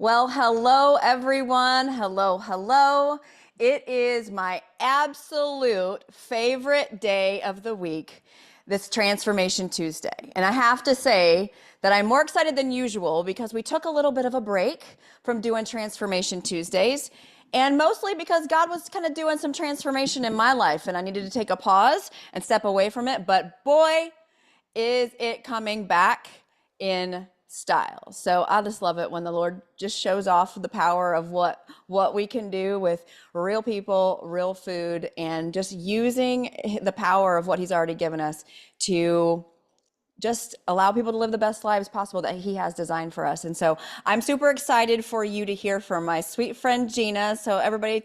Well, hello, everyone. Hello, hello. It is my absolute favorite day of the week, this Transformation Tuesday. And I have to say that I'm more excited than usual because we took a little bit of a break from doing Transformation Tuesdays, and mostly because God was kind of doing some transformation in my life, and I needed to take a pause and step away from it. But boy, is it coming back in style. So I just love it when the Lord just shows off the power of what we can do with real people, real food, and just using the power of what he's already given us to just allow people to live the best lives possible that he has designed for us. And so I'm super excited for you to hear from my sweet friend, Gina. So everybody,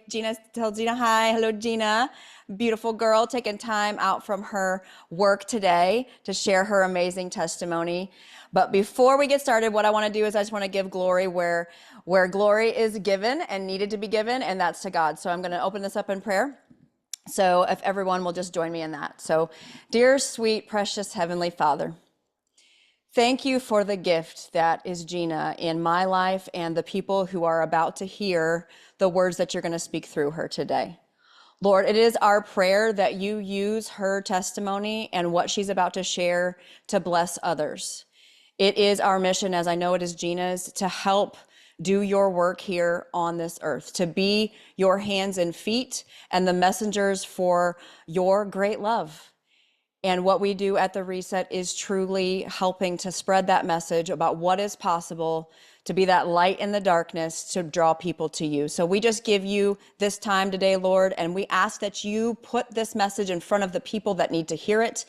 tell Gina hi. Hello, Gina. Beautiful girl, taking time out from her work today to share her amazing testimony. But before we get started, what I want to do is I just want to give glory where glory is given and needed to be given, and that's to God. So I'm going to open this up in prayer. So if everyone will just join me in that. So, dear, sweet, precious Heavenly Father, thank you for the gift that is Gina in my life and the people who are about to hear the words that you're going to speak through her today. Lord, it is our prayer that you use her testimony and what she's about to share to bless others. It is our mission, as I know it is Gina's, to help do your work here on this earth, to be your hands and feet and the messengers for your great love. And what we do at the Reset is truly helping to spread that message about what is possible, to be that light in the darkness, to draw people to you. So we just give you this time today, Lord, and we ask that you put this message in front of the people that need to hear it,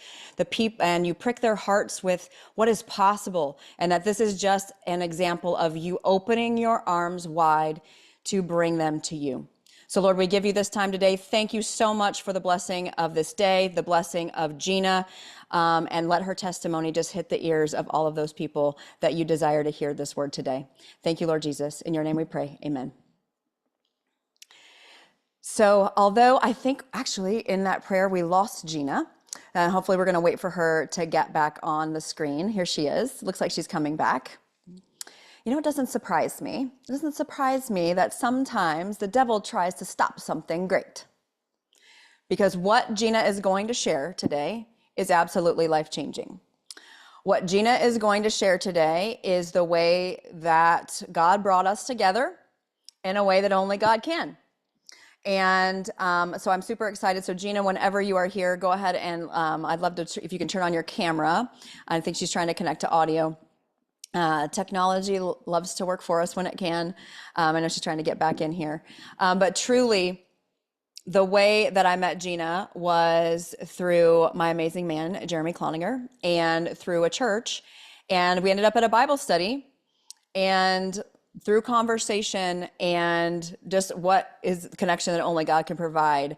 and you prick their hearts with what is possible, and that this is just an example of you opening your arms wide to bring them to you. So Lord, we give you this time today. Thank you so much for the blessing of this day, the blessing of Gina, and let her testimony just hit the ears of all of those people that you desire to hear this word today. Thank you, Lord Jesus. In your name we pray, amen. So although I think actually in that prayer we lost Gina, and hopefully we're gonna wait for her to get back on the screen. Here she is, looks like she's coming back. You know, it doesn't surprise me. It doesn't surprise me that sometimes the devil tries to stop something great. Because what Gina is going to share today is absolutely life-changing. What Gina is going to share today is the way that God brought us together in a way that only God can. And so I'm super excited. So Gina, whenever you are here, go ahead and I'd love to, if you can turn on your camera. I think she's trying to connect to audio. Technology loves to work for us when it can. I know she's trying to get back in here. But truly, the way that I met Gina was through my amazing man, Jeremy Cloninger, and through a church. And we ended up at a Bible study. And through conversation and just what is connection that only God can provide,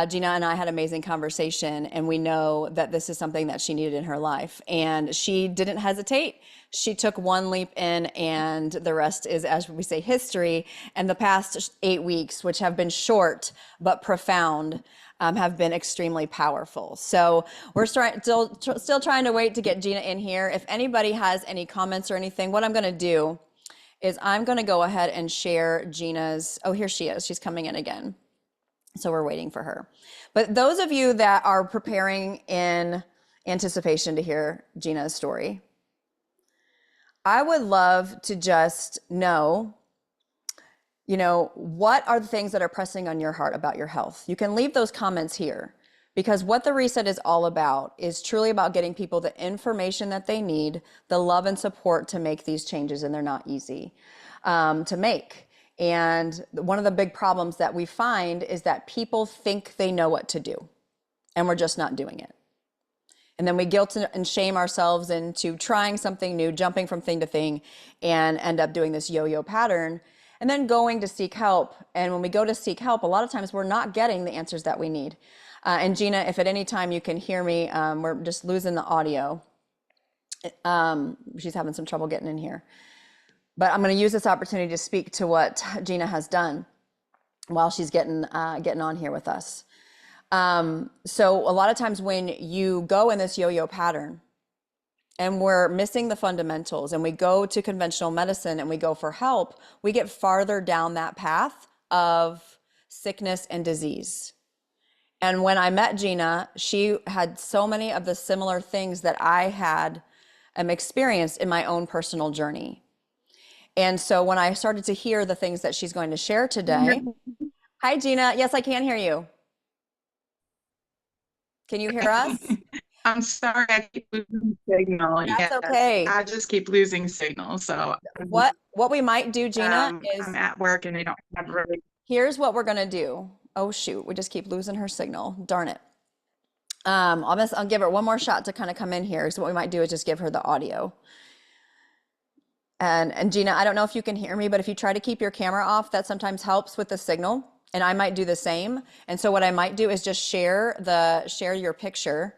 Gina and I had amazing conversation, and we know that this is something that she needed in her life. And she didn't hesitate. She took one leap in, and the rest is, as we say, history. And the past 8 weeks, which have been short but profound, have been extremely powerful. So we're still trying to wait to get Gina in here. If anybody has any comments or anything, what I'm going to do is I'm going to go ahead and share Gina's, oh, here she is. She's coming in again. So we're waiting for her. But those of you that are preparing in anticipation to hear Gina's story, I would love to just know, what are the things that are pressing on your heart about your health? You can leave those comments here, because what the Reset is all about is truly about getting people the information that they need, the love and support to make these changes, and they're not easy to make. And one of the big problems that we find is that people think they know what to do, and we're just not doing it. And then we guilt and shame ourselves into trying something new, jumping from thing to thing, and end up doing this yo-yo pattern, and then going to seek help. And when we go to seek help, a lot of times we're not getting the answers that we need. And Gina, if at any time you can hear me, we're just losing the audio. She's having some trouble getting in here. But I'm going to use this opportunity to speak to what Gina has done while she's getting on here with us. So a lot of times when you go in this yo-yo pattern, and we're missing the fundamentals and we go to conventional medicine and we go for help, we get farther down that path of sickness and disease. And when I met Gina, she had so many of the similar things that I had experienced in my own personal journey. And so when I started to hear the things that she's going to share today, hi, Gina. Yes, I can hear you. Can you hear us? I'm sorry, I keep losing signal. That's Yes, okay. I just keep losing signal. So What we might do, Gina, I'm is at work and I don't have really. here's what we're gonna do. Oh shoot, we just keep losing her signal. Darn it. I'll give her one more shot to kind of come in here. So what we might do is just give her the audio. And Gina, I don't know if you can hear me, but if you try to keep your camera off, that sometimes helps with the signal. And I might do the same. And so what I might do is just share your picture,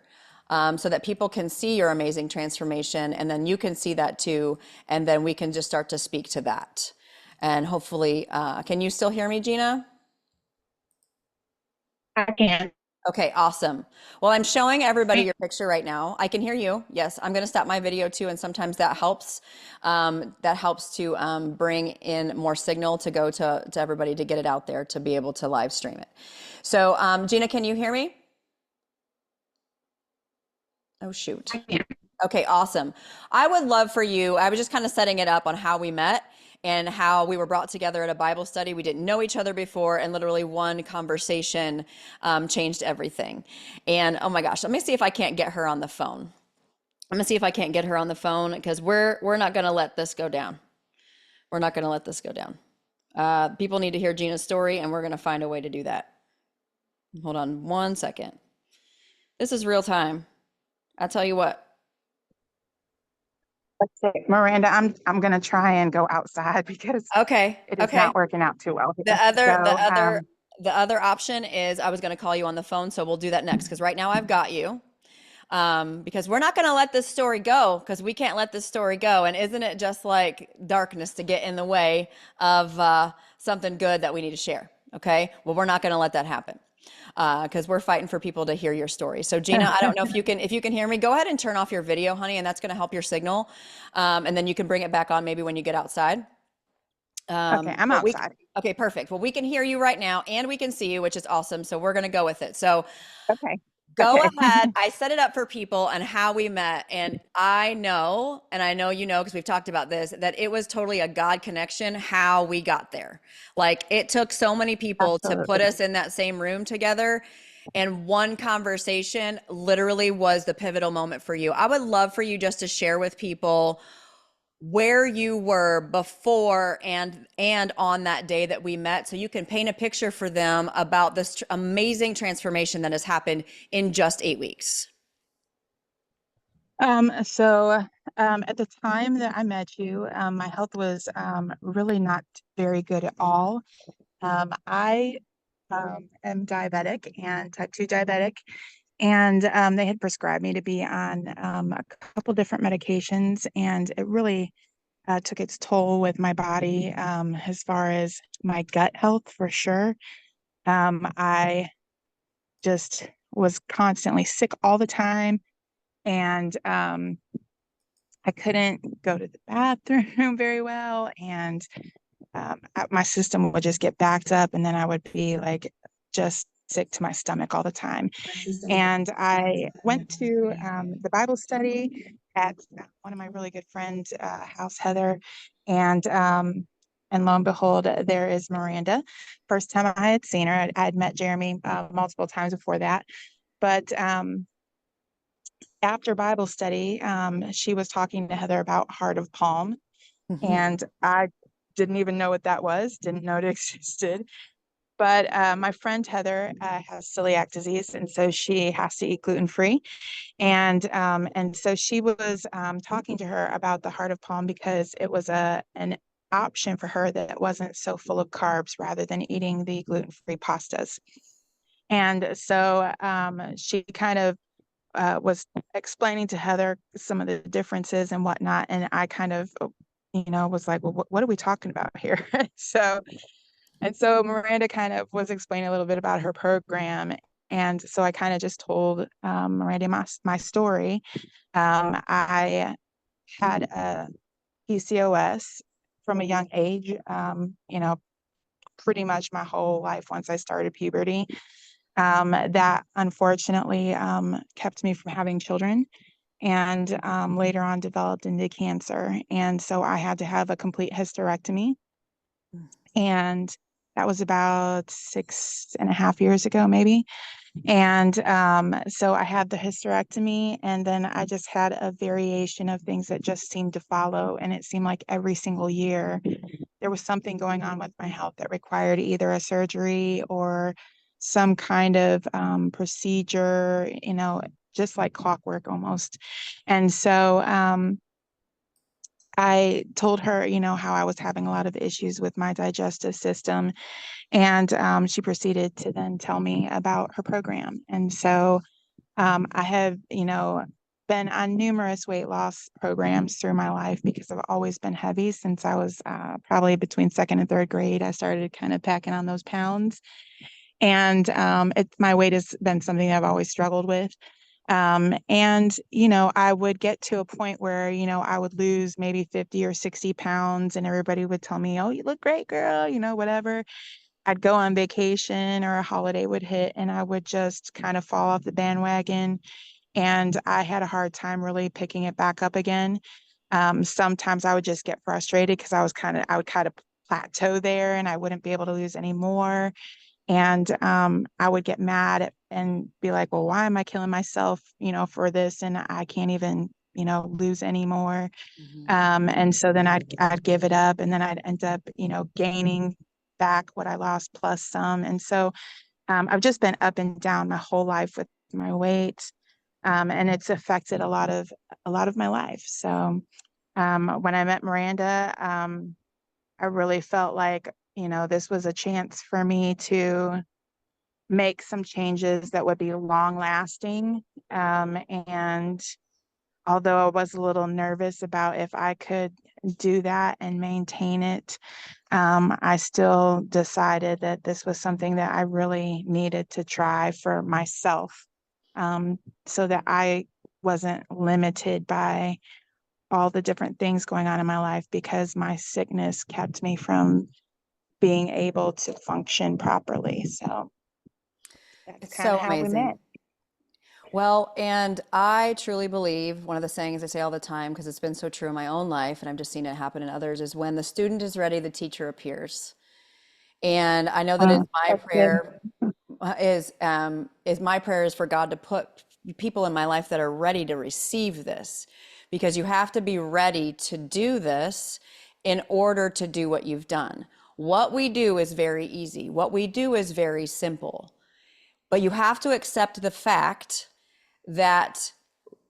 so that people can see your amazing transformation, and then you can see that too. And then we can just start to speak to that. And hopefully, can you still hear me, Gina? I can. Okay, awesome. Well, I'm showing everybody your picture right now. I can hear you. Yes, I'm going to stop my video too, and sometimes that helps. That helps to bring in more signal to go to everybody to get it out there to be able to live stream it. So, Gina, can you hear me? Oh, shoot. I can. Okay, awesome. I would love for you, I was just kind of setting it up on how we met and how we were brought together at a Bible study. We didn't know each other before, and literally one conversation changed everything. And oh my gosh, let me see if I can't get her on the phone. I'm gonna see if I can't get her on the phone, because we're not gonna let this go down. We're not gonna let this go down. People need to hear Gina's story, and we're gonna find a way to do that. Hold on one second. This is real time. I'll tell you what. Let's see. Miranda, I'm gonna try and go outside because Okay, it is okay. not working out too well The here. other, the So other, the other option is I was going to call you on the phone, so we'll do that next, because right now I've got you. Because we're not going to let this story go, because we can't let this story go. And isn't it just like darkness to get in the way of something good that we need to share? Okay, well, we're not going to let that happen, because we're fighting for people to hear your story. So Gina, I don't know if you can hear me. Go ahead and turn off your video, honey, and that's going to help your signal. And then you can bring it back on maybe when you get outside. okay, I'm But outside. okay, perfect. Well, we can hear you right now and we can see you, which is awesome. So we're going to go with it. So Okay. go Okay. ahead. I set it up for people and how we met. And I know, and I know you know, because we've talked about this, that it was totally a God connection how we got there. Like, it took so many people to put Absolutely. us in that same room together. And one conversation literally was the pivotal moment for you. I would love for you just to share with people where you were before and on that day that we met, so you can paint a picture for them about this amazing transformation that has happened in just 8 weeks. At the time that I met you, my health was really not very good at all. I am diabetic and type 2 diabetic, and they had prescribed me to be on a couple different medications, and it really took its toll with my body, as far as my gut health for sure. I just was constantly sick all the time, and I couldn't go to the bathroom very well, and my system would just get backed up, and then I would be like just sick to my stomach all the time. And I went to the Bible study at one of my really good friends' house, Heather, and lo and behold, there is Miranda. First time I had seen her, I had met Jeremy multiple times before that, but after Bible study, she was talking to Heather about heart of palm, Mhm. and I didn't even know what that was, didn't know it existed. But my friend Heather has celiac disease, and so she has to eat gluten-free. And so she was talking to her about the heart of palm because it was an option for her that wasn't so full of carbs rather than eating the gluten-free pastas. And so she kind of was explaining to Heather some of the differences and whatnot. And I kind of, was like, well, what are we talking about here? So Miranda kind of was explaining a little bit about her program. And so I kind of just told Randy my story. I had a PCOS from a young age, pretty much my whole life once I started puberty. That unfortunately kept me from having children and later on developed into cancer. And so I had to have a complete hysterectomy. And that was about 6.5 years ago, maybe. And so I had the hysterectomy, and then I just had a variation of things that just seemed to follow. And it seemed like every single year there was something going on with my health that required either a surgery or some kind of procedure, just like clockwork almost. And so I told her, how I was having a lot of issues with my digestive system. And she proceeded to then tell me about her program. And so I have, been on numerous weight loss programs through my life because I've always been heavy since I was probably between second and third grade. I started kind of packing on those pounds. And my weight has been something I've always struggled with. And, I would get to a point where, I would lose maybe 50 or 60 pounds and everybody would tell me, oh, you look great, girl, whatever. I'd go on vacation or a holiday would hit and I would just kind of fall off the bandwagon. And I had a hard time really picking it back up again. Sometimes I would just get frustrated because I would kind of plateau there and I wouldn't be able to lose any more. And I would get mad and be like, well, why am I killing myself, for this? And I can't even, lose anymore. And so then I'd give it up and then I'd end up, gaining back what I lost plus some. And so I've just been up and down my whole life with my weight. And it's affected a lot of my life. So when I met Miranda, I really felt like, this was a chance for me to make some changes that would be long lasting. And although I was a little nervous about if I could do that and maintain it, I still decided that this was something that I really needed to try for myself, so that I wasn't limited by all the different things going on in my life because my sickness kept me from being able to function properly. So that's It's kind of so how we met. amazing. Well, and I truly believe one of the sayings I say all the time, because it's been so true in my own life, and I've just seen it happen in others, is when the student is ready, the teacher appears. And I know that it's my That's good. prayer is my prayer is for God to put people in my life that are ready to receive this, because you have to be ready to do this in order to do what you've done. What we do is very easy. What we do is very simple. But you have to accept the fact that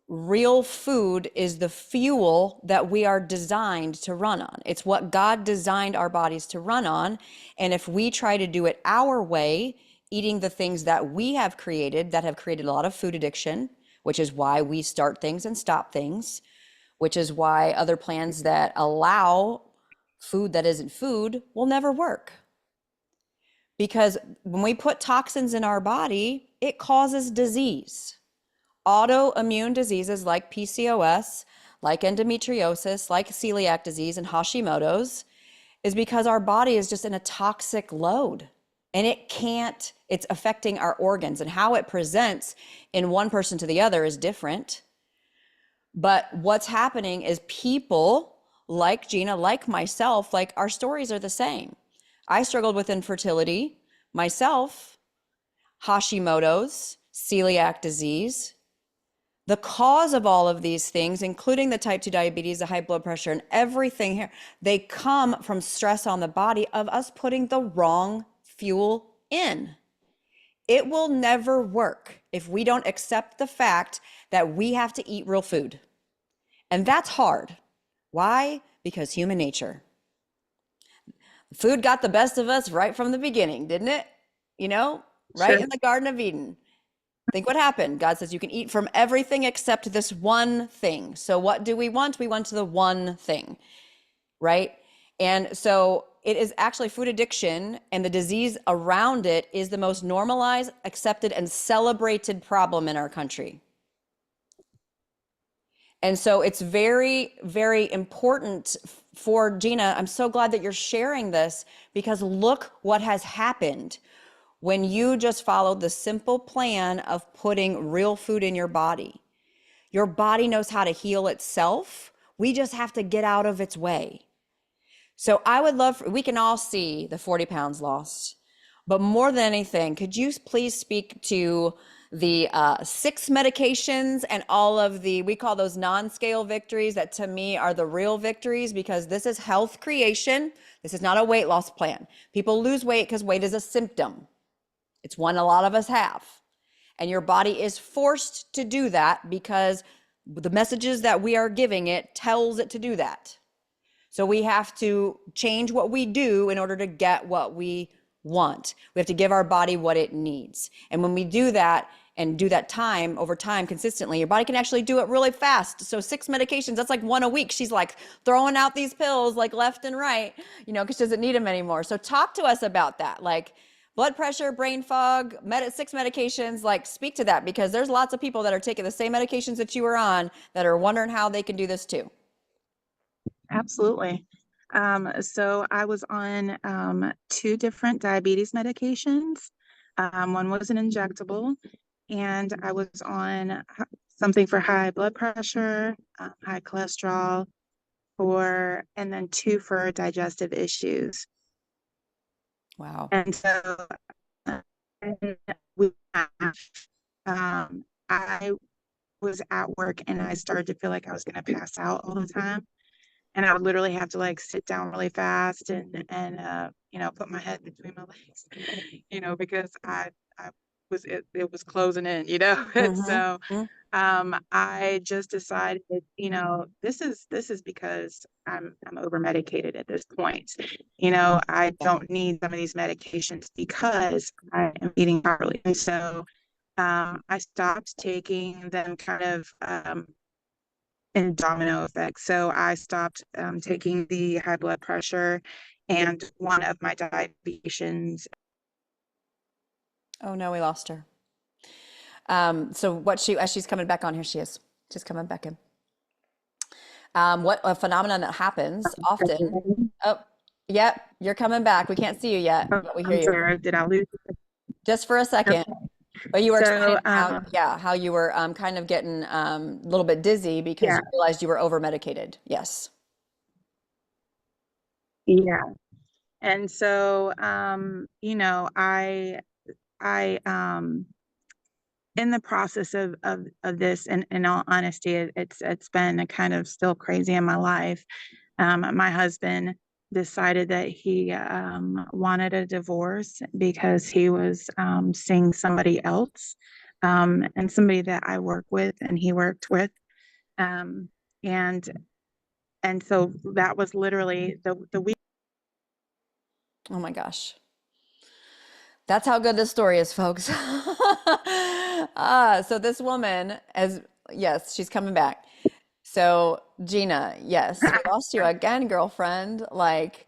real food is the fuel that we are designed to run on. It's what God designed our bodies to run on. And if we try to do it our way, eating the things that we have created that have created a lot of food addiction, which is why we start things and stop things, which is why other plans that allow food that isn't food will never work. Because when we put toxins in our body, it causes disease. Autoimmune diseases like PCOS, like endometriosis, like celiac disease and Hashimoto's is because our body is just in a toxic load and it's affecting our organs, and how it presents in one person to the other is different. But what's happening is people like Gina, like myself, like our stories are the same. I struggled with infertility myself, Hashimoto's, celiac disease. The cause of all of these things, including the type 2 diabetes, the high blood pressure, and everything here, they come from stress on the body of us putting the wrong fuel in. It will never work if we don't accept the fact that we have to eat real food. And that's hard. Why? Because human nature. Food got the best of us right from the beginning, didn't it? Right Sure. in the Garden of Eden. Think what happened. God says you can eat from everything except this one thing. So what do we want? We want the one thing, right? And so it is actually food addiction, and the disease around it is the most normalized, accepted, and celebrated problem in our country. And so it's very, very important for Gina. I'm so glad that you're sharing this, because look what has happened when you just followed the simple plan of putting real food in your body. Your body knows how to heal itself. We just have to get out of its way. So I would love, we can all see the 40 pounds lost, but more than anything, could you please speak to the 6 medications and all of the, we call those non-scale victories that to me are the real victories, because this is health creation. This is not a weight loss plan. People lose weight because weight is a symptom. It's one a lot of us have. And your body is forced to do that because the messages that we are giving it tells it to do that. So we have to change what we do in order to get what we want. We have to give our body what it needs. And when we do that and do that time over time consistently, your body can actually do it really fast. So 6 medications, that's like 1 a week. She's like throwing out these pills like left and right, because she doesn't need them anymore. So talk to us about that. Like blood pressure, brain fog, 6 medications, like speak to that, because there's lots of people that are taking the same medications that you were on that are wondering how they can do this too. Absolutely. So I was on 2 different diabetes medications. One was an injectable, and I was on something for high blood pressure, high cholesterol, and then 2 for digestive issues. Wow. And so we, I was at work and I started to feel like I was going to pass out all the time. And I would literally have to like sit down really fast and put my head between my legs, because I was it was closing in, And so Mm-hmm. I just decided, this is because I'm over medicated at this point. I don't need some of these medications because I am eating properly. And so I stopped taking them kind of in domino effect. So I stopped taking the high blood pressure and one of my diabetes. Oh no, we lost her. So as she's coming back on, here she is. She's coming back in. What a phenomenon that happens often. Oh, yep, you're coming back. We can't see you yet, but we hear I'm you. sorry, did I lose? Just for a second. Okay. But you were So explaining how you were kind of getting a little bit dizzy because yeah, you realized you were over medicated. Yes. yeah. And so I in the process of this, and in all honesty, it's been a kind of still crazy in my life. My husband decided that he wanted a divorce because he was seeing somebody else, and somebody that I work with and he worked with. Um, and and so that was literally the week. Oh my gosh. That's how good this story is, folks. So this woman, yes, she's coming back. So Gina, yes, we lost you again, girlfriend. Like,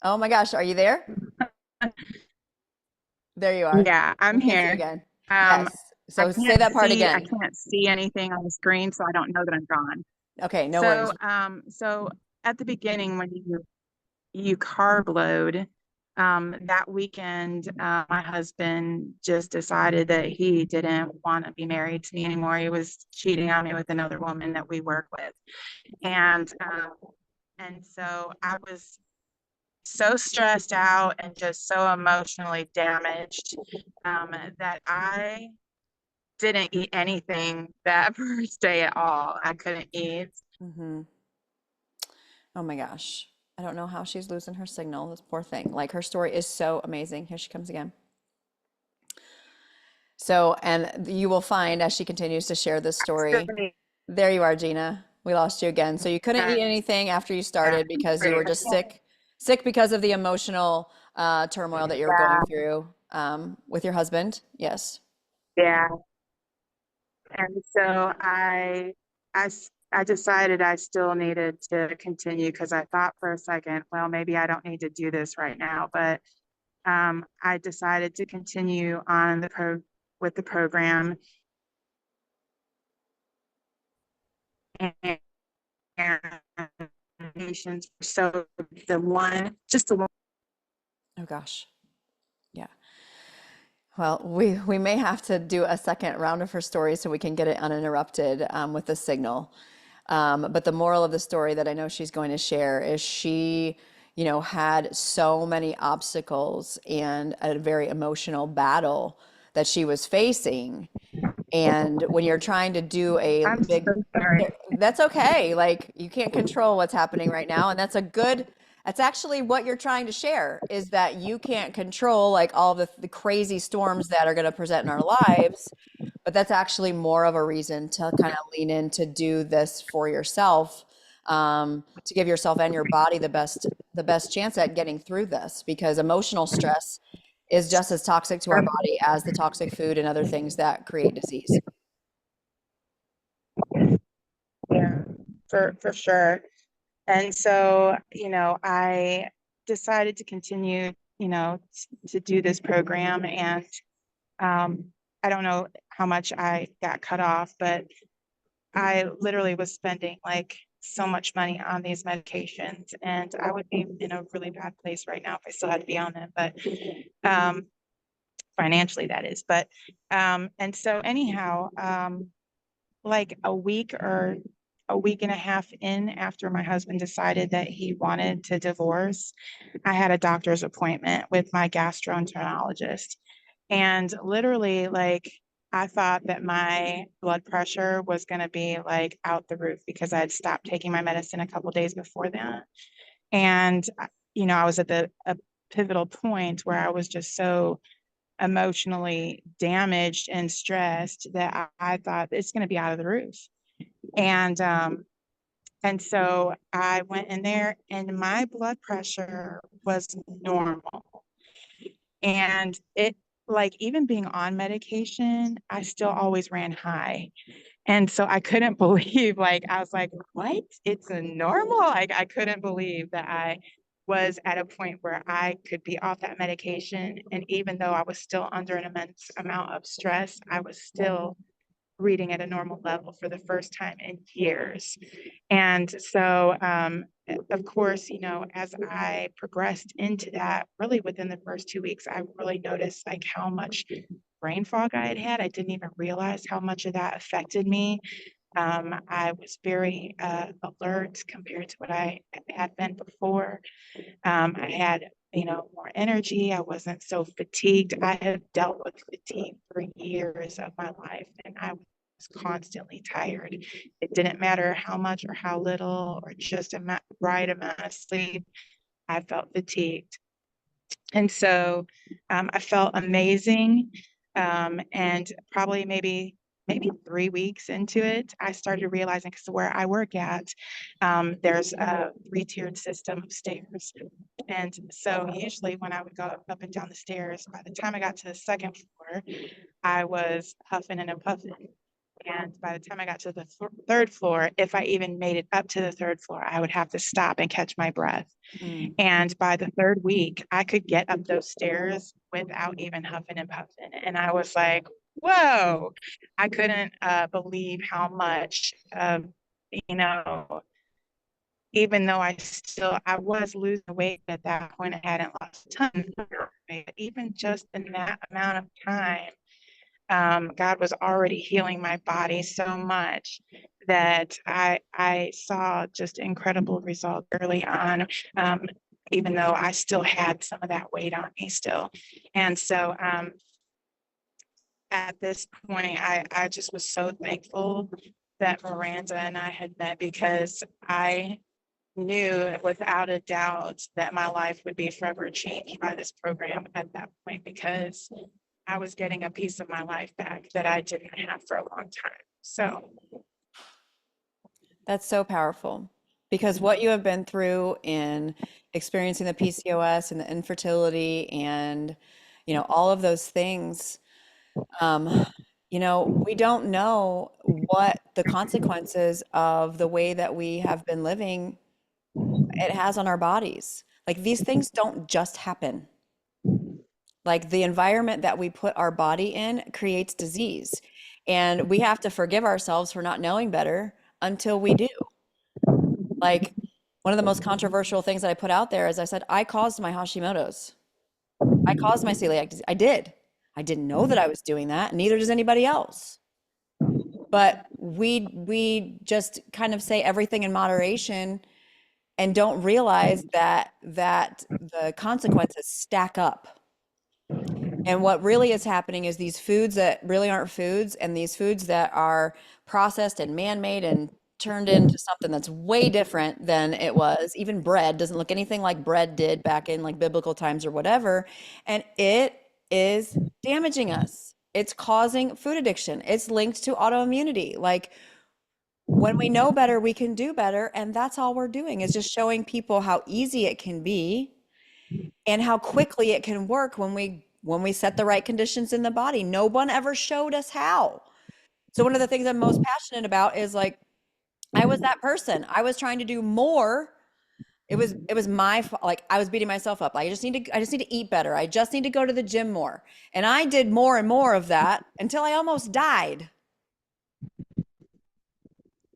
oh my gosh, are you there? There you are. Yeah, I'm We can't see you here. again. Um, Yes. So say that part I again. can't see anything on the screen, so I don't know that I'm gone. Okay, no worries. So at the beginning, when you carb load, that weekend, my husband just decided that he didn't want to be married to me anymore. He was cheating on me with another woman that we work with, and so I was so stressed out and just so emotionally damaged, that I didn't eat anything that first day at all. I couldn't eat. Hmm. Oh my gosh. I don't know how she's losing her signal, this poor thing. Like her story is so amazing. Here she comes again. So, and you will find as she continues to share this story, there you are, Gina. We lost you again. So you couldn't eat anything after you started because you were just sick because of the emotional turmoil that you were going through with your husband. Yes. Yeah. And so I I decided I still needed to continue because I thought for a second, well, maybe I don't need to do this right now. But I decided to continue on with the program. And patients. So just the one. Oh gosh. Yeah. Well, we may have to do a second round of her story so we can get it uninterrupted with the signal. But the moral of the story that I know she's going to share is she, had so many obstacles and a very emotional battle that she was facing. And when you're trying to do a I'm so big, sorry. that's okay. Like you can't control what's happening right now. And that's actually what you're trying to share is that you can't control like all the crazy storms that are going to present in our lives. But that's actually more of a reason to kind of lean in to do this for yourself, to give yourself and your body the best chance at getting through this because emotional stress is just as toxic to our body as the toxic food and other things that create disease. Yeah, for sure. And so, I decided to continue, to do this program. And um, I don't know how much I got cut off, but I literally was spending like so much money on these medications, and I would be in a really bad place right now if I still had to be on them. But um, financially, that is. But and so anyhow, like a week and a half in after my husband decided that he wanted to divorce, I had a doctor's appointment with my gastroenterologist. And literally, like, I thought that my blood pressure was going to be like out the roof because I had stopped taking my medicine a couple days before that. And, I was at a pivotal point where I was just so emotionally damaged and stressed that I thought it's going to be out of the roof. And so I went in there and my blood pressure was normal. And it, like, even being on medication, I still always ran high. And so I couldn't believe, like, I was like, what? It's a normal? Like, I couldn't believe that I was at a point where I could be off that medication. And even though I was still under an immense amount of stress, I was still reading at a normal level for the first time in years. And so, of course, as I progressed into that, really within the first 2 weeks, I really noticed like how much brain fog I had had. I didn't even realize how much of that affected me. I was very alert compared to what I had been before. I had, more energy. I wasn't so fatigued. I have dealt with fatigue for years of my life, and I was constantly tired. It didn't matter how much or how little or just right amount of sleep. I felt fatigued. And so I felt amazing. And probably maybe 3 weeks into it, I started realizing because where I work at, there's a three-tiered system of stairs. And so usually when I would go up and down the stairs, by the time I got to the second floor, I was huffing and puffing. And by the time I got to the third floor, if I even made it up to the third floor, I would have to stop and catch my breath. Mm. And by the third week, I could get up those stairs without even huffing and puffing. And I was like, whoa, I couldn't believe how much, you know, even though I was losing weight at that point, I hadn't lost a ton of weight, but even just in that amount of time, God was already healing my body so much that I saw just incredible results early on, even though I still had some of that weight on me still. And so at this point, I just was so thankful that Miranda and I had met because I knew without a doubt that my life would be forever changed by this program at that point because I was getting a piece of my life back that I didn't have for a long time. So That's so powerful because what you have been through in experiencing the PCOS and the infertility and all of those things, we don't know what the consequences of the way that we have been living it has on our bodies. Like these things don't just happen. Like the environment that we put our body in creates disease. And we have to forgive ourselves for not knowing better until we do. Like one of the most controversial things that I put out there is I said, I caused my Hashimoto's. I caused my celiac disease. I did. I didn't know that I was doing that. Neither does anybody else. But we just kind of say everything in moderation and don't realize that the consequences stack up. And what really is happening is these foods that really aren't foods and these foods that are processed and man-made and turned into something that's way different than it was. Even bread doesn't look anything like bread did back in like biblical times or whatever. And it is damaging us. It's causing food addiction. It's linked to autoimmunity. Like when we know better, we can do better. And that's all we're doing is just showing people how easy it can be and how quickly it can work when we set the right conditions in the body. No one ever showed us how. So one of the things I'm most passionate about is like I was that person. I was trying to do more. It was my like I was beating myself up. Like I just need to eat better. I just need to go to the gym more. And I did more and more of that until I almost died.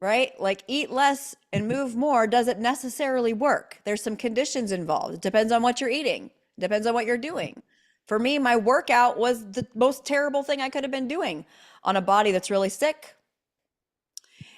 Right? Like eat less and move more doesn't necessarily work. There's some conditions involved. It depends on what you're eating. It depends on what you're doing. For me, my workout was the most terrible thing I could have been doing on a body that's really sick.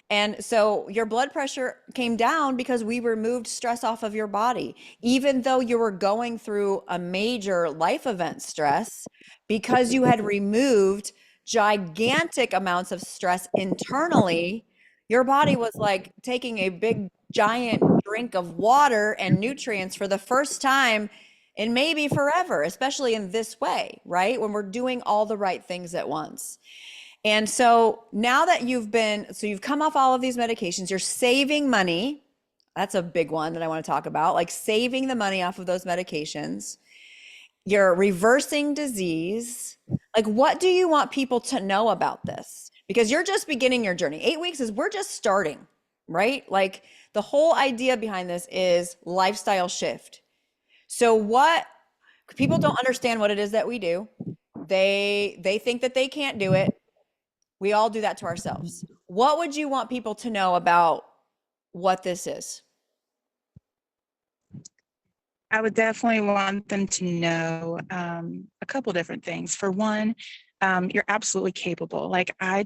And so your blood pressure came down because we removed stress off of your body, even though you were going through a major life event stress, because you had removed gigantic amounts of stress internally. Your body was like taking a big giant drink of water and nutrients for the first time in maybe forever, especially in this way, right? When we're doing all the right things at once. And so now that you've come off all of these medications, you're saving money. That's a big one that I want to talk about, like saving the money off of those medications. You're reversing disease. Like, what do you want people to know about this? Because you're just beginning your journey. 8 weeks is we're just starting, right? Like, the whole idea behind this is lifestyle shift. So, what people don't understand what it is that we do. They think that they can't do it. We all do that to ourselves. What would you want people to know about what this is? I would definitely want them to know a couple different things. For one, you're absolutely capable. Like I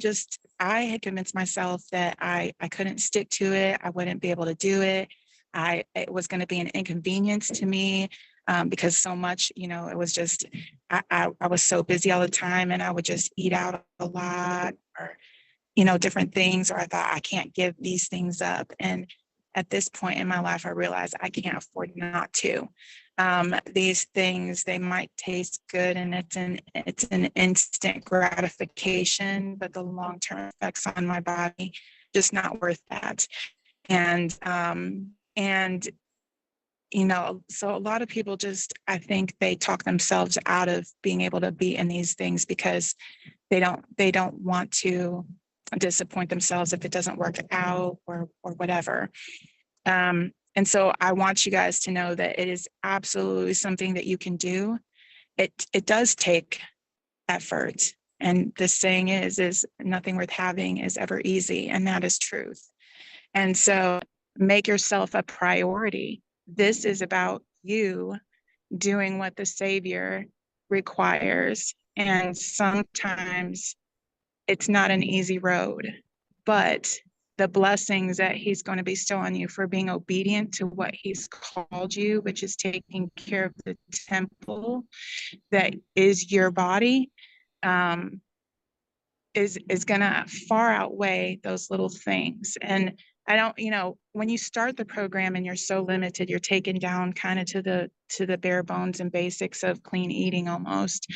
had convinced myself that I couldn't stick to it. I wouldn't be able to do it. It was going to be an inconvenience to me because so much, it was just, I was so busy all the time and I would just eat out a lot or, different things, or I thought I can't give these things up. And at this point in my life, I realized I can't afford not to. These things, they might taste good and it's an instant gratification, but the long-term effects on my body, just not worth that. And so a lot of people I think they talk themselves out of being able to be in these things because they don't want to disappoint themselves if it doesn't work out or whatever. And so I want you guys to know that it is absolutely something that you can do. It does take effort. And the saying is nothing worth having is ever easy. And that is truth. And so make yourself a priority. This is about you doing what the Savior requires. And sometimes it's not an easy road, but the blessings that he's going to bestow on you for being obedient to what he's called you, which is taking care of the temple that is your body, is going to far outweigh those little things. And I don't, when you start the program and you're so limited, you're taken down kind of to the bare bones and basics of clean eating almost.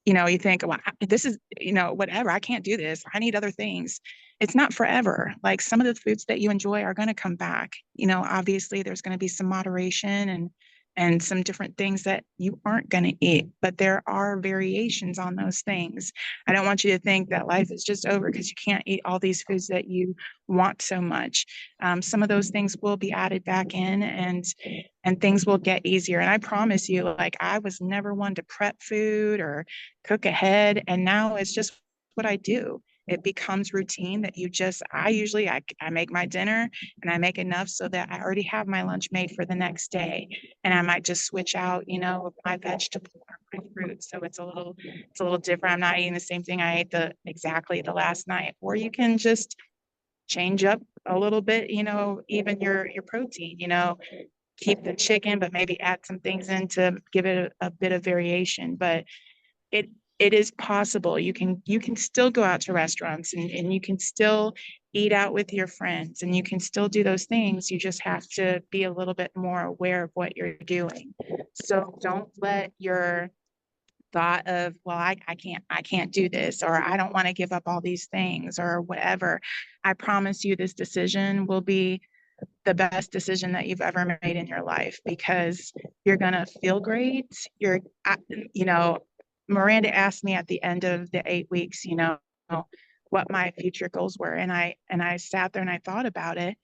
You think, well, this is, whatever, I can't do this. I need other things. It's not forever. Like some of the foods that you enjoy are going to come back. Obviously there's going to be some moderation and some different things that you aren't going to eat, but there are variations on those things. I don't want you to think that life is just over because you can't eat all these foods that you want so much. Some of those things will be added back in, and things will get easier. And I promise you, like, I was never one to prep food or cook ahead, and now it's just what I do. It becomes routine that I make my dinner, and I make enough so that I already have my lunch made for the next day. And I might just switch out, my vegetable or my fruit. So it's a little different. I'm not eating the same thing I ate exactly the last night. Or you can just change up a little bit, even your protein, keep the chicken, but maybe add some things in to give it a bit of variation. But it it is possible. You can still go out to restaurants, and you can still eat out with your friends, and you can still do those things. You just have to be a little bit more aware of what you're doing. So don't let your thought of, well, I can't do this, or I don't want to give up all these things, or whatever. I promise you this decision will be the best decision that you've ever made in your life, because you're going to feel great. You know, Miranda asked me at the end of the 8 weeks, what my future goals were. And I sat there and I thought about it.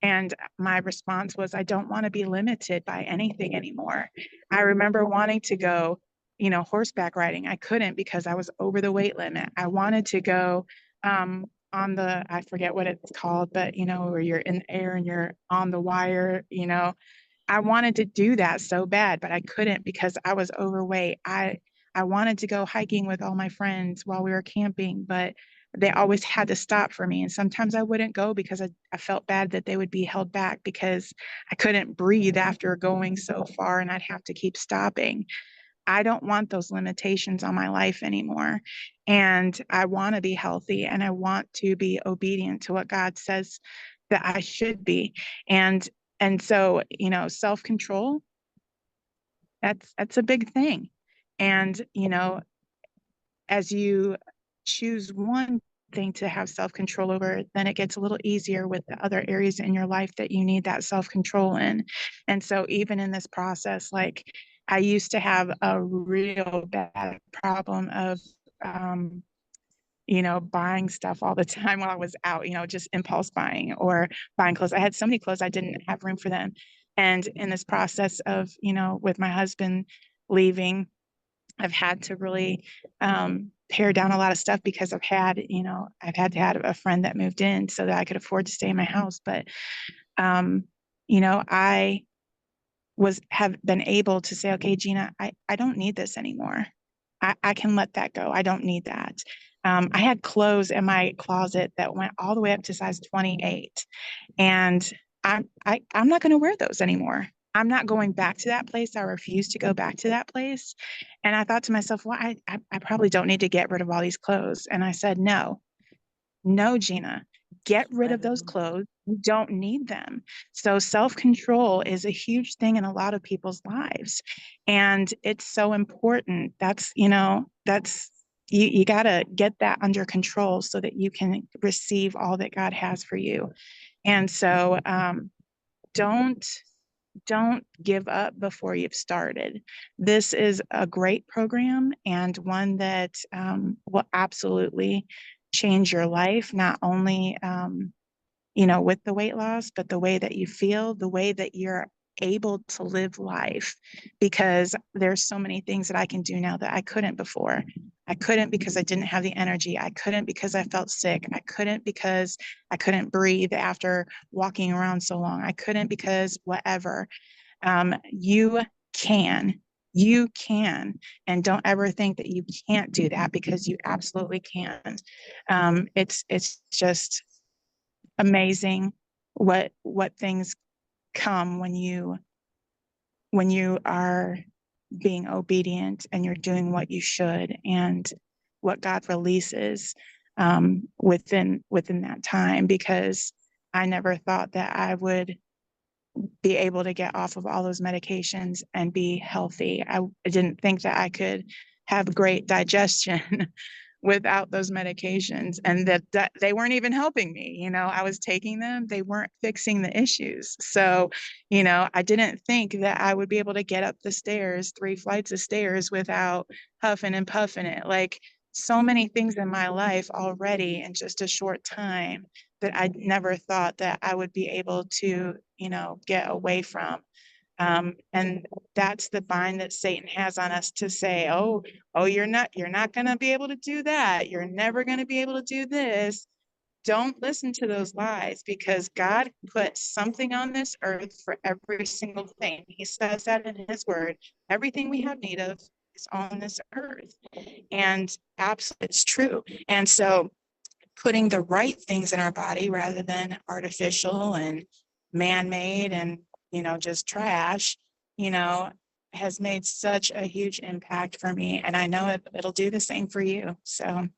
And my response was, I don't want to be limited by anything anymore. I remember wanting to go, horseback riding. I couldn't because I was over the weight limit. I wanted to go on I forget what it's called, but where you're in the air and you're on the wire, I wanted to do that so bad, but I couldn't because I was overweight. I wanted to go hiking with all my friends while we were camping, but they always had to stop for me. And sometimes I wouldn't go because I felt bad that they would be held back because I couldn't breathe after going so far and I'd have to keep stopping. I don't want those limitations on my life anymore. And I want to be healthy, and I want to be obedient to what God says that I should be. And so, self-control, that's a big thing. And, as you choose one thing to have self-control over, then it gets a little easier with the other areas in your life that you need that self-control in. And so even in this process, like, I used to have a real bad problem of buying stuff all the time while I was out, just impulse buying or buying clothes. I had so many clothes, I didn't have room for them. And in this process of, with my husband leaving, I've had to really pare down a lot of stuff because I've had to have a friend that moved in so that I could afford to stay in my house. But, I have been able to say, okay, Gina, I don't need this anymore. I can let that go. I don't need that. I had clothes in my closet that went all the way up to size 28. And I'm not going to wear those anymore. I'm not going back to that place. I refuse to go back to that place. And I thought to myself, well, I probably don't need to get rid of all these clothes. And I said, no, Gina, get rid of those clothes. You don't need them. So self-control is a huge thing in a lot of people's lives. And it's so important. You got to get that under control so that you can receive all that God has for you. And so don't give up before you've started. This is a great program, and one that will absolutely change your life, not only with the weight loss, but the way that you feel, the way that you're able to live life, because there's so many things that I can do now that I couldn't before. I couldn't because I didn't have the energy. I couldn't because I felt sick. I couldn't because I couldn't breathe after walking around so long. I couldn't because whatever. You can. You can. And don't ever think that you can't do that, because you absolutely can. It's just amazing what things come when you are being obedient and you're doing what you should, and what God releases within that time. Because I never thought that I would be able to get off of all those medications and be healthy. I didn't think that I could have great digestion without those medications, and that they weren't even helping me. I was taking them, they weren't fixing the issues. So, I didn't think that I would be able to get up the stairs, 3 flights of stairs, without huffing and puffing it. Like, so many things in my life already in just a short time that I never thought that I would be able to, get away from. And that's the bind that Satan has on us to say, oh, you're not going to be able to do that. You're never going to be able to do this. Don't listen to those lies, because God put something on this earth for every single thing. He says that in his word. Everything we have need of is on this earth. And absolutely, it's true. And so putting the right things in our body rather than artificial and man-made and, just trash, you know, has made such a huge impact for me. And I know it'll do the same for you. So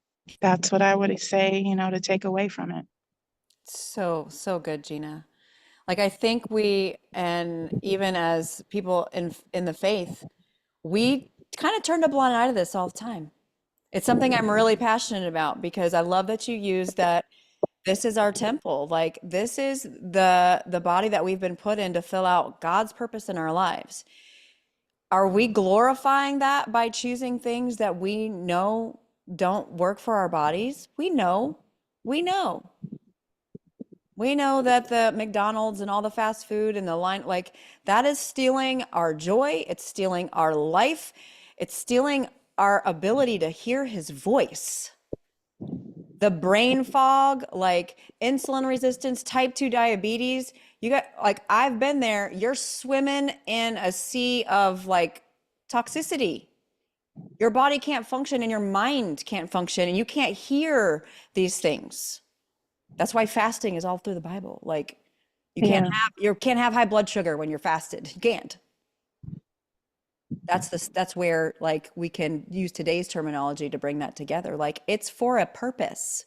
that's what I would say, to take away from it. So, so good, Gina. Like I think we, and even as people in the faith, we kind of turn a blind eye to this all the time. It's something I'm really passionate about because I love that you use that this is our temple. Like this is the body that we've been put in to fill out God's purpose in our lives. Are we glorifying that by choosing things that we know don't work for our bodies? We know. We know. We know that the McDonald's and all the fast food and the line, like that is stealing our joy. It's stealing our life. It's stealing our ability to hear his voice. The brain fog, like insulin resistance, type 2 diabetes. You got, like, I've been there. You're swimming in a sea of like toxicity. Your body can't function and your mind can't function and you can't hear these things. That's why fasting is all through the Bible. Like Yeah. you can't have high blood sugar when you're fasted. You can't. That's where like we can use today's terminology to bring that together. Like it's for a purpose.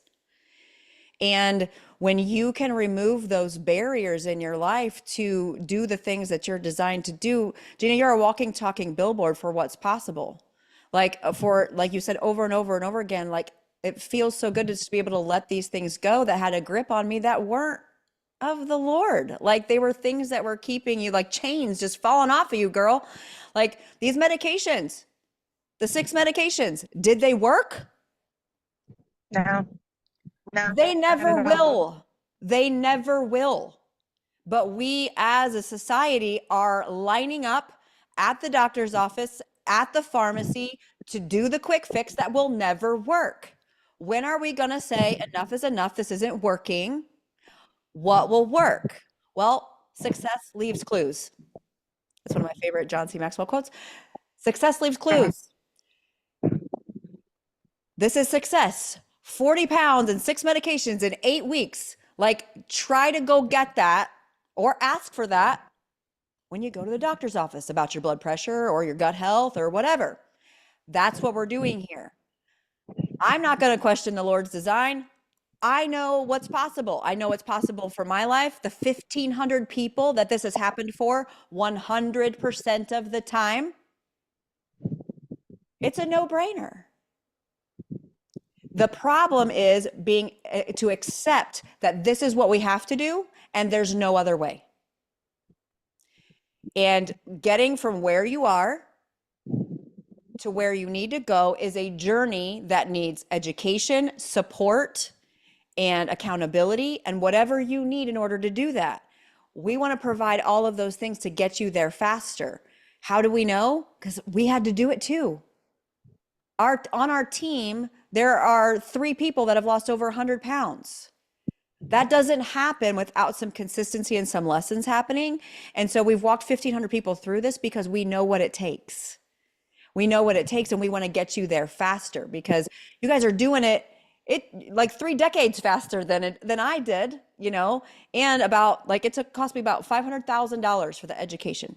And when you can remove those barriers in your life to do the things that you're designed to do, Gina, you're a walking, talking billboard for what's possible. Like like you said, over and over and over again, like it feels so good to just be able to let these things go that had a grip on me that weren't of the Lord. Like they were things that were keeping you, like chains just falling off of you, girl. Like these medications, the 6 medications, did they work? No, no, They not never at all. will. They never will. But we as a society are lining up at the doctor's office, at the pharmacy to do the quick fix that will never work. When are we going to say enough is enough? This isn't working. What will work? Well, success leaves clues. That's one of my favorite John C. Maxwell quotes. Success leaves clues. This is success. 40 pounds and 6 medications in 8 weeks. Like, try to go get that or ask for that when you go to the doctor's office about your blood pressure or your gut health or whatever. That's what we're doing here. I'm not going to question the Lord's design. I know what's possible. I know what's possible for my life. The 1,500 people that this has happened for 100% of the time, it's a no-brainer. The problem is being to accept that this is what we have to do and there's no other way. And getting from where you are to where you need to go is a journey that needs education, support, and accountability, and whatever you need in order to do that. We want to provide all of those things to get you there faster. How do we know? Because we had to do it too. On our team, there are 3 people that have lost over 100 pounds. That doesn't happen without some consistency and some lessons happening. And so we've walked 1,500 people through this because we know what it takes. We know what it takes and we want to get you there faster because you guys are doing it like 3 decades faster than I did, and about like it cost me about $500,000 for the education.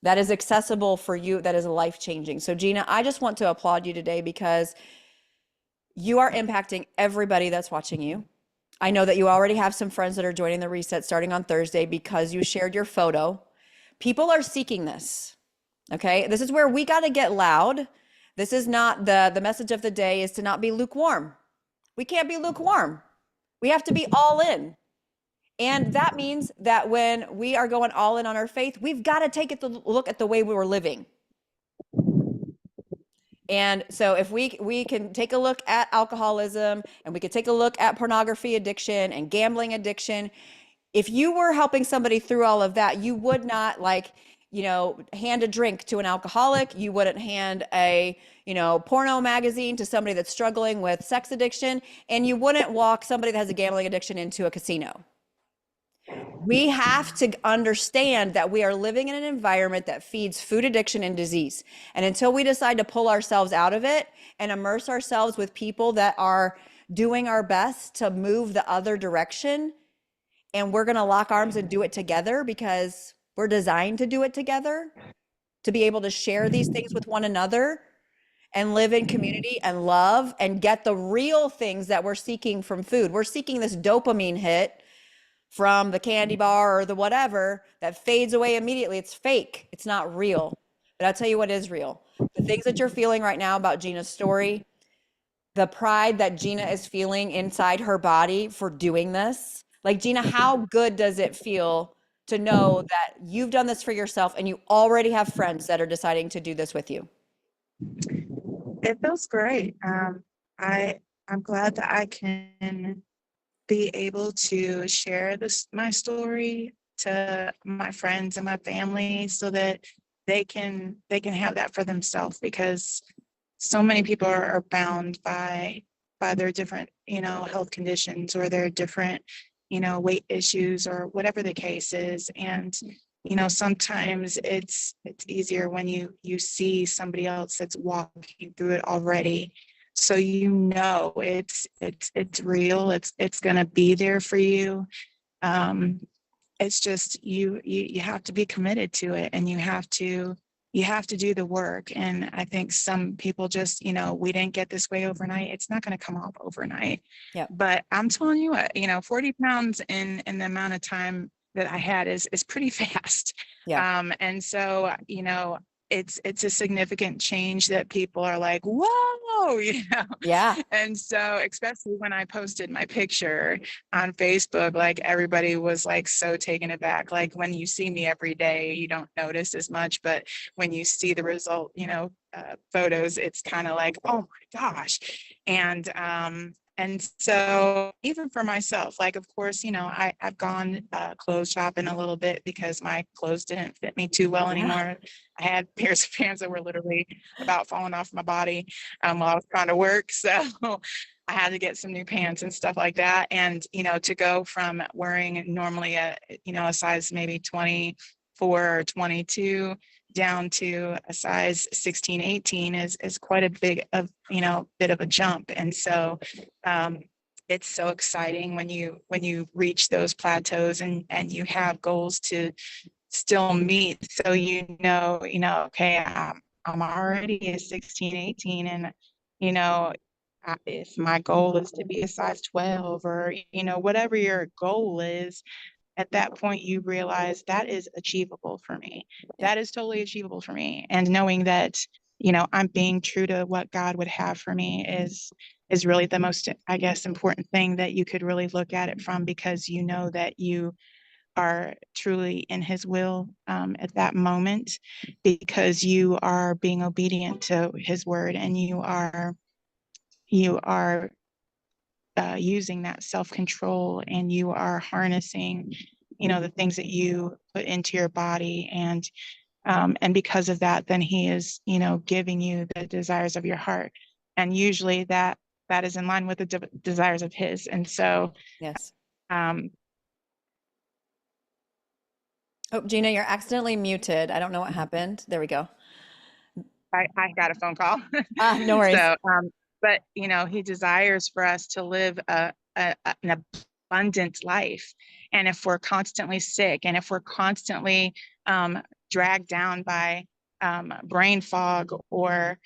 That is accessible for you. That is life-changing. So Gina, I just want to applaud you today because you are impacting everybody that's watching you. I know that you already have some friends that are joining the reset starting on Thursday because you shared your photo. People are seeking this. Okay. This is where we got to get loud This is not the message of the day is to not be lukewarm. We can't be lukewarm. We have to be all in. And that means that when we are going all in on our faith, we've got to take a look at the way we were living. And so if we can take a look at alcoholism, and we could take a look at pornography addiction and gambling addiction, if you were helping somebody through all of that, you would not hand a drink to an alcoholic. You wouldn't hand a, porno magazine to somebody that's struggling with sex addiction, and you wouldn't walk somebody that has a gambling addiction into a casino. We have to understand that we are living in an environment that feeds food addiction and disease. And until we decide to pull ourselves out of it and immerse ourselves with people that are doing our best to move the other direction, and we're going to lock arms and do it together because we're designed to do it together, to be able to share these things with one another and live in community and love and get the real things that we're seeking from food. We're seeking this dopamine hit from the candy bar or the whatever that fades away immediately. It's fake. It's not real. But I'll tell you what is real. The things that you're feeling right now about Gina's story, the pride that Gina is feeling inside her body for doing this. Like, Gina, how good does it feel to know that you've done this for yourself and you already have friends that are deciding to do this with you? It feels great. I'm glad that I can be able to share my story to my friends and my family so that they can have that for themselves, because so many people are bound by their different health conditions or their different weight issues or whatever the case is. And sometimes it's easier when you see somebody else that's walking through it already, so it's real, it's going to be there for you. It's just you have to be committed to it, and you have to do the work. And I think some people just we didn't get this way overnight. It's not going to come off overnight. Yeah. But I'm telling you what, 40 pounds in the amount of time that I had is pretty fast. Yeah. And so it's a significant change that people are like, whoa, Yeah. And so, especially when I posted my picture on Facebook, like, everybody was like so taken aback. Like, when you see me every day, you don't notice as much, but when you see the result, photos, it's kind of like, oh my gosh. And so even for myself, like, of course, I've gone clothes shopping a little bit because my clothes didn't fit me too well anymore. I had pairs of pants that were literally about falling off my body while I was trying to work. So I had to get some new pants and stuff like that. And, to go from wearing normally a size maybe 24 or 22 down to a size 16, 18 is quite a bit of a jump. And so it's so exciting when you reach those plateaus and you have goals to still meet. So okay, I'm already at 16, 18, and if my goal is to be a size 12 or whatever your goal is, at that point you realize that is achievable for me. Yeah. That is totally achievable for me. And knowing that I'm being true to what God would have for me is really the most, I guess, important thing that you could really look at it from, because that you are truly in his will at that moment, because you are being obedient to his word, and you are using that self-control, and you are harnessing the things that you put into your body, and because of that, then he is giving you the desires of your heart, and usually that is in line with the desires of his. And so Yes. um Oh, Gina, you're accidentally muted. I don't know what happened. There we go. I got a phone call. No worries. So but he desires for us to live an abundant life. And if we're constantly sick, and if we're constantly dragged down by brain fog, or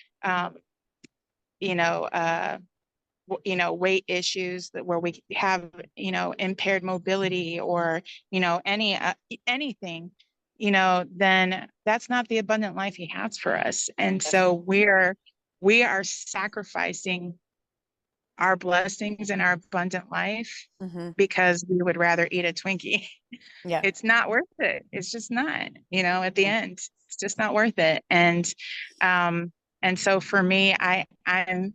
weight issues, where we have impaired mobility, or anything, then that's not the abundant life he has for us. And so we're we are sacrificing our blessings and our abundant life Mm-hmm. because we would rather eat a Twinkie. Yeah. It's not worth it. It's just not, at the end, it's just not worth it. Um, and so for me, I am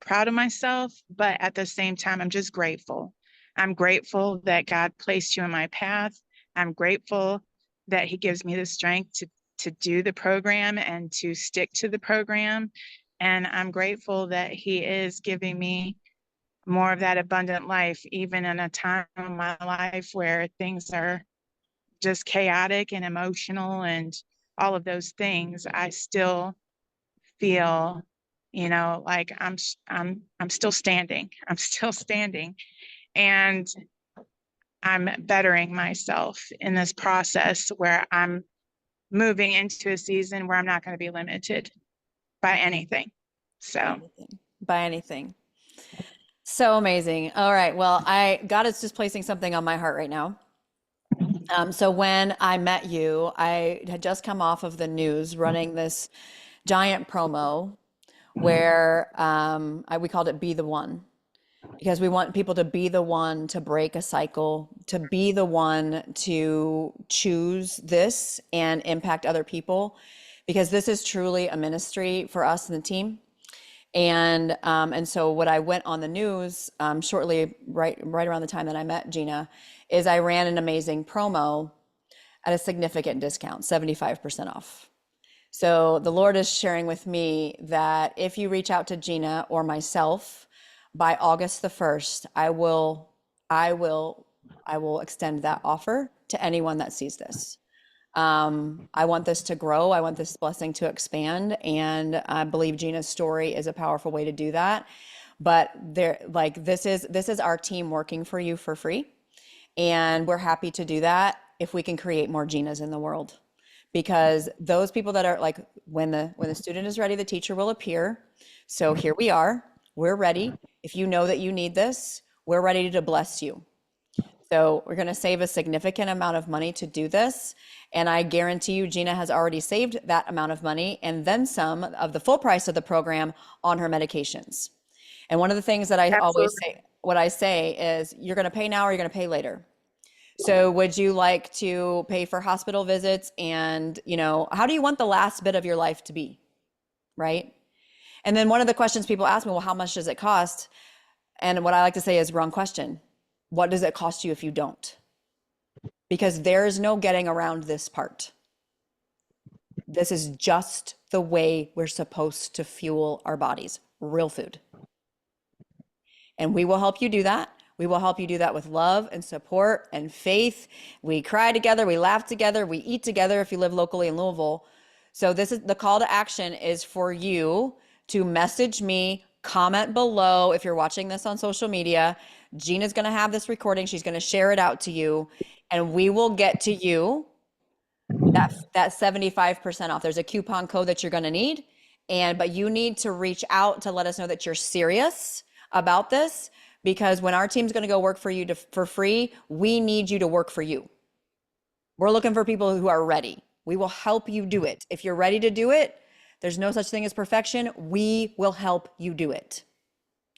proud of myself, but at the same time, I'm just grateful. I'm grateful that God placed you in my path. I'm grateful that He gives me the strength to do the program and to stick to the program. And I'm grateful that He is giving me more of that abundant life, even in a time in my life where things are just chaotic and emotional and all of those things. I still feel, like I'm still standing. I'm still standing, and I'm bettering myself in this process where I'm moving into a season where I'm not going to be limited by anything. By So anything. By anything. So amazing. All right. Well, God is just placing something on my heart right now. So when I met you, I had just come off of the news running this giant promo where we called it Be the One, because we want people to be the one to break a cycle, to be the one to choose this and impact other people, because this is truly a ministry for us and the team. And so what I went on the news shortly, right around the time that I met Gina, is I ran an amazing promo at a significant discount, 75% off. So the Lord is sharing with me that if you reach out to Gina or myself by August the 1st, I will, I will extend that offer to anyone that sees this. I want this to grow. I want this blessing to expand. And I believe Gina's story is a powerful way to do that. But this is our team working for you for free. And we're happy to do that if we can create more Ginas in the world. Because those people that are like, when the student is ready, the teacher will appear. So here we are. We're ready. If you know that you need this, we're ready to bless you. So we're going to save a significant amount of money to do this. And I guarantee you, Gina has already saved that amount of money and then some of the full price of the program on her medications. And one of the things that I always absolutely. say, what I say is, you're going to pay now or you're going to pay later. So would you like to pay for hospital visits? And, how do you want the last bit of your life to be? Right. And then one of the questions people ask me, well, how much does it cost? And what I like to say is, wrong question. What does it cost you if you don't? Because there's no getting around this part. This is just the way we're supposed to fuel our bodies, real food. And we will help you do that. We will help you do that with love and support and faith. We cry together, we laugh together, we eat together if you live locally in Louisville. So this is the call to action, is for you to message me, comment below if you're watching this on social media. Gina's going to have this recording. She's going to share it out to you, and we will get to you that 75% off. There's a coupon code that you're going to need, but you need to reach out to let us know that you're serious about this, because when our team's going to go work for you for free, we need you to work for you. We're looking for people who are ready. We will help you do it. If you're ready to do it, there's no such thing as perfection. We will help you do it.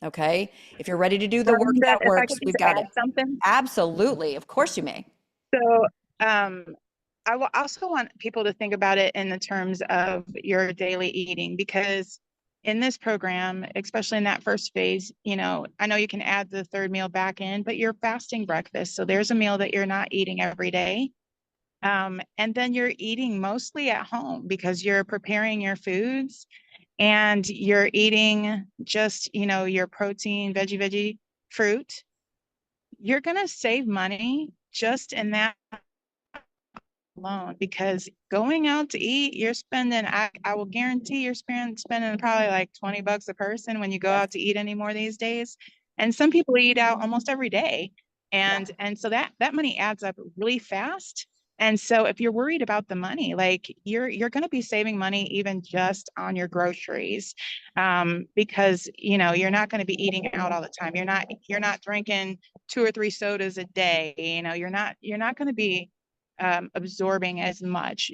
Okay? If you're ready to do the work Rhonda, that if I works, could just we've got add it. something. Absolutely. Of course you may. So, I will also want people to think about it in the terms of your daily eating, because in this program, especially in that first phase, I know you can add the third meal back in, but you're fasting breakfast. So there's a meal that you're not eating every day. And then you're eating mostly at home because you're preparing your foods and you're eating just, your protein, veggie, fruit. You're going to save money just in that alone, because going out to eat, you're spending, I will guarantee you're spending probably like $20 a person when you go Yes. out to eat anymore these days. And some people eat out almost every day. Yeah. And so that money adds up really fast. And so if you're worried about the money, like you're going to be saving money even just on your groceries, because you're not going to be eating out all the time. You're not drinking 2 or 3 sodas a day. You're not going to be absorbing as much,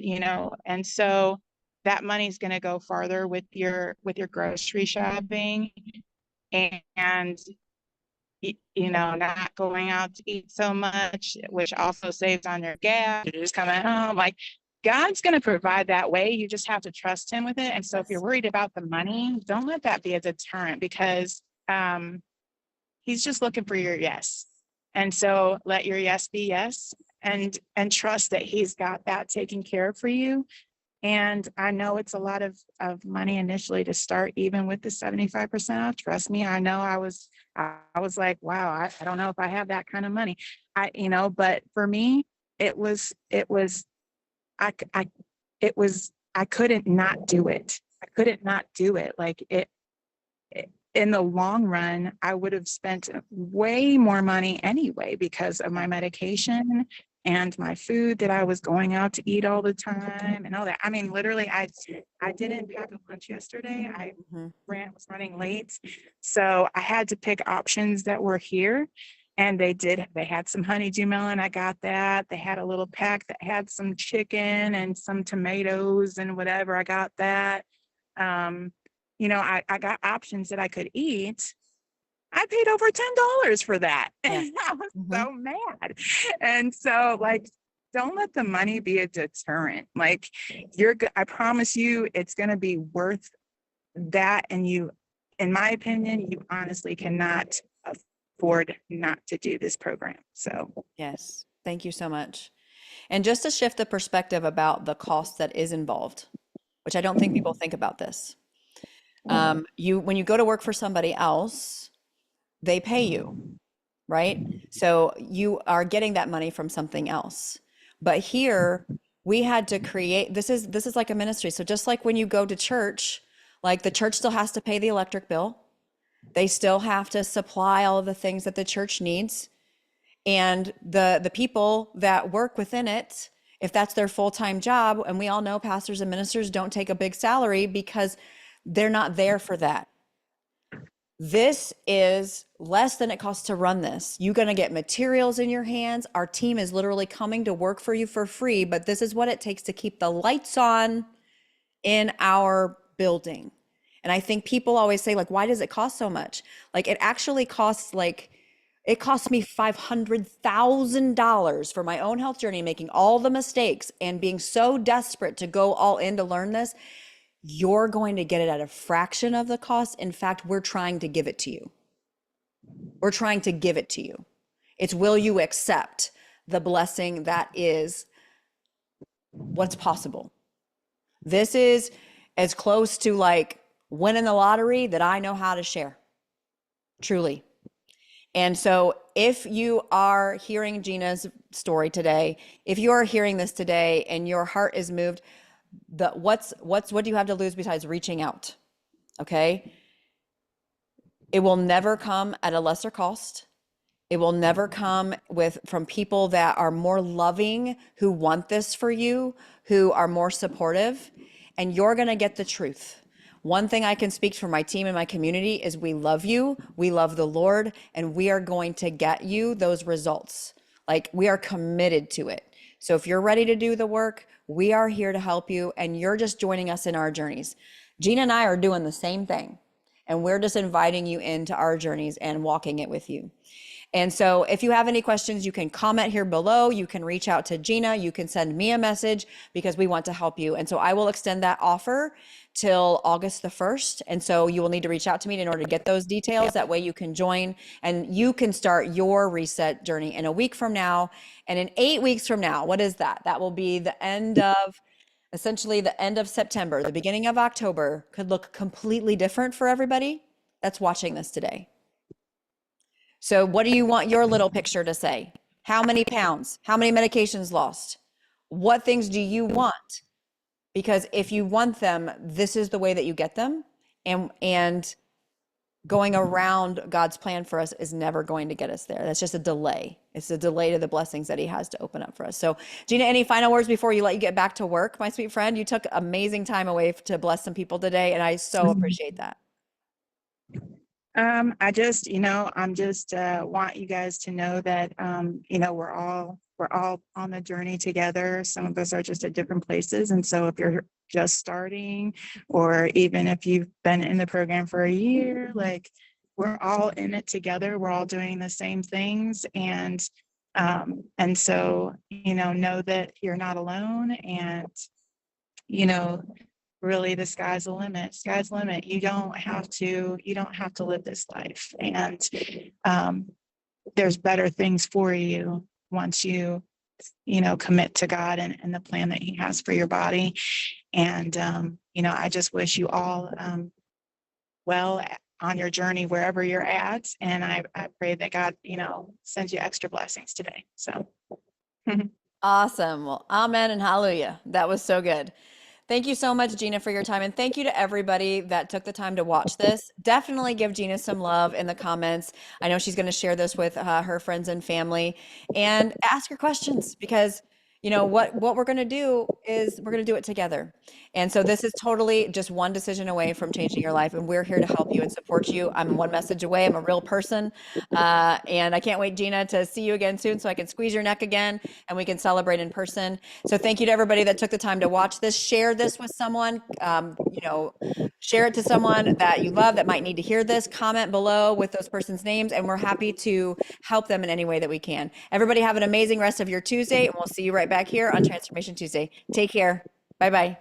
and so that money's going to go farther with your grocery shopping, and not going out to eat so much, which also saves on your gas. You're just coming home. Like, God's going to provide that way. You just have to trust him with it. And so if you're worried about the money, don't let that be a deterrent, because he's just looking for your yes. And so let your yes be yes, and trust that he's got that taken care of for you. And I know it's a lot of money initially to start, even with the 75% off. Trust me, I know I was like, wow, I don't know if I have that kind of money. But for me, it was, I couldn't not do it. I couldn't not do it. Like in the long run, I would have spent way more money anyway because of my medication and my food that I was going out to eat all the time and all that. I mean, literally, I didn't pack a lunch yesterday. I was running late. So I had to pick options that were here. And they had some honeydew melon. I got that. They had a little pack that had some chicken and some tomatoes and whatever. I got that. I got options that I could eat. I paid over $10 for that. Yeah. And I was so mad. And so, like, don't let the money be a deterrent. Like, I promise you, it's going to be worth that. And in my opinion, you honestly cannot afford not to do this program. So, yes, thank you so much. And just to shift the perspective about the cost that is involved, which I don't think people think about this. When you go to work for somebody else, they pay you, right? So you are getting that money from something else. But here we had to create, this is like a ministry. So just like when you go to church, like the church still has to pay the electric bill. They still have to supply all of the things that the church needs. And the people that work within it, if that's their full-time job, and we all know pastors and ministers don't take a big salary because they're not there for that. This is less than it costs to run this. You're going to get materials in your hands. Our team is literally coming to work for you for free, but this is what it takes to keep the lights on in our building. And I think people always say, like, why does it cost so much? Like, it actually costs, like, it cost me $500,000 for my own health journey, making all the mistakes and being so desperate to go all in to learn this. You're going to get it at a fraction of the cost. In fact, we're trying to give it to you. We're trying to give it to you. It's, will you accept the blessing that is what's possible? This is as close to like winning the lottery that I know how to share, truly. And so if you are hearing Gina's story today, if you are hearing this today and your heart is moved, what do you have to lose besides reaching out? Okay. It will never come at a lesser cost. It will never come from people that are more loving, who want this for you, who are more supportive, and you're going to get the truth. One thing I can speak for my team and my community is we love you, we love the Lord, and we are going to get you those results. Like, we are committed to it. So if you're ready to do the work, we are here to help you, and you're just joining us in our journeys. Gina and I are doing the same thing, and we're just inviting you into our journeys and walking it with you. And so if you have any questions, you can comment here below. You can reach out to Gina. You can send me a message, because we want to help you. And so I will extend that offer till August the 1st. And so you will need to reach out to me in order to get those details. That way you can join and you can start your reset journey in a week from now. And in 8 weeks from now, what is that? That will be essentially the end of September. The beginning of October could look completely different for everybody that's watching this today. So what do you want your little picture to say? How many pounds? How many medications lost? What things do you want? Because if you want them, this is the way that you get them. And going around God's plan for us is never going to get us there. That's just a delay. It's a delay to the blessings that he has to open up for us. So Gina, any final words before you get back to work, my sweet friend? You took amazing time away to bless some people today, and I so appreciate that. I just, I'm just want you guys to know that we're all on the journey together. Some of us are just at different places. And so if you're just starting, or even if you've been in the program for a year, like we're all in it together. We're all doing the same things. And so, know that you're not alone, and you know, really the sky's the limit. Sky's the limit. You don't have to live this life. And um, there's better things for you once you commit to God and the plan that He has for your body. And I just wish you all well on your journey wherever you're at. And I pray that God, sends you extra blessings today. So Awesome. Well, amen and hallelujah. That was so good. Thank you so much, Gina, for your time. And thank you to everybody that took the time to watch this. Definitely give Gina some love in the comments. I know she's going to share this with her friends and family, and ask her questions, because what we're going to do is we're going to do it together. And so this is totally just one decision away from changing your life. And we're here to help you and support you. I'm one message away. I'm a real person. And I can't wait, Gina, to see you again soon so I can squeeze your neck again and we can celebrate in person. So thank you to everybody that took the time to watch this. Share this with someone, share it to someone that you love that might need to hear this. Comment below with those person's names, and we're happy to help them in any way that we can. Everybody have an amazing rest of your Tuesday, and we'll see you right back here on Transformation Tuesday. Take care. Bye-bye.